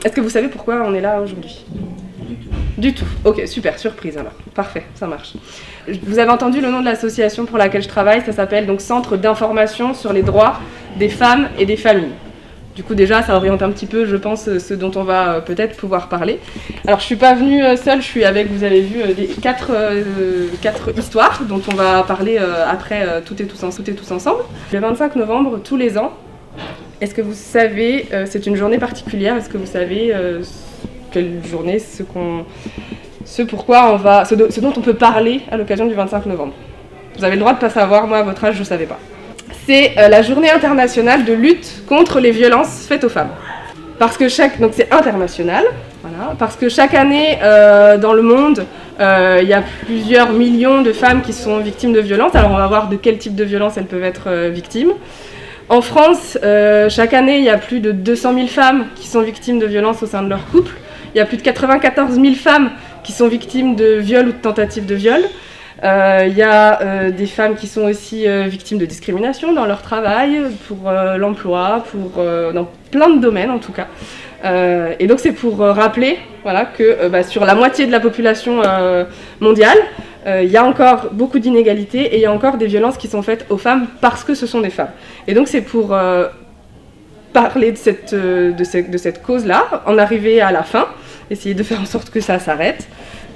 Est-ce que vous savez pourquoi on est là aujourd'hui ? Du tout. Ok, super, surprise alors. Parfait, ça marche. Vous avez entendu le nom de l'association pour laquelle je travaille, ça s'appelle donc Centre d'information sur les droits des femmes et des familles. Du coup déjà ça oriente un petit peu je pense ce dont on va peut-être pouvoir parler. Alors je suis pas venue seule, je suis avec, vous avez vu, quatre histoires dont on va parler après toutes et tous ensemble. Le 25 novembre tous les ans, est-ce que vous savez, c'est une journée particulière, est-ce que vous savez quelle journée, ce dont on peut parler à l'occasion du 25 novembre. Vous avez le droit de ne pas savoir, moi à votre âge je ne savais pas. C'est la journée internationale de lutte contre les violences faites aux femmes. Donc c'est international, voilà, parce que chaque année dans le monde, il y a plusieurs millions de femmes qui sont victimes de violences. Alors on va voir de quel type de violence elles peuvent être victimes. En France, chaque année, il y a plus de 200 000 femmes qui sont victimes de violences au sein de leur couple. Il y a plus de 94 000 femmes qui sont victimes de viol ou de tentatives de viol. Il y a des femmes qui sont aussi victimes de discrimination dans leur travail, pour l'emploi, dans plein de domaines en tout cas. Et donc c'est pour rappeler voilà, que sur la moitié de la population mondiale, il y a encore beaucoup d'inégalités et il y a encore des violences qui sont faites aux femmes parce que ce sont des femmes. Et donc c'est pour parler de cette cause-là, en arriver à la fin, essayer de faire en sorte que ça s'arrête,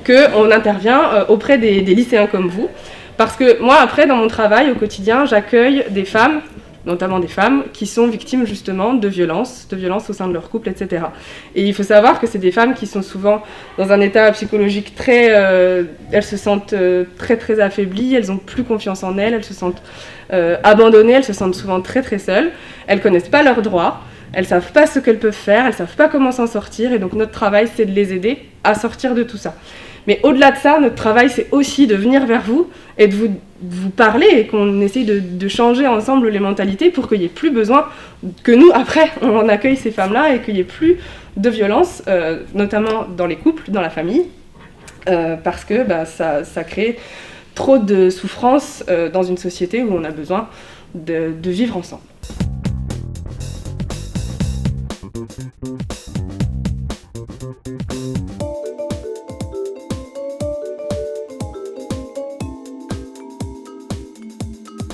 qu'on intervient auprès des lycéens comme vous. Parce que moi, après, dans mon travail, au quotidien, j'accueille des femmes, notamment des femmes, qui sont victimes justement de violences au sein de leur couple, etc. Et il faut savoir que c'est des femmes qui sont souvent dans un état psychologique elles se sentent très très affaiblies, elles n'ont plus confiance en elles se sentent abandonnées, elles se sentent souvent très très seules, elles ne connaissent pas leurs droits, elles ne savent pas ce qu'elles peuvent faire, elles ne savent pas comment s'en sortir, et donc notre travail, c'est de les aider à sortir de tout ça. Mais au-delà de ça, notre travail, c'est aussi de venir vers vous et de vous parler et qu'on essaye de changer ensemble les mentalités pour qu'il n'y ait plus besoin que nous, après, on accueille ces femmes-là et qu'il n'y ait plus de violence, notamment dans les couples, dans la famille, parce que ça crée trop de souffrance dans une société où on a besoin de vivre ensemble.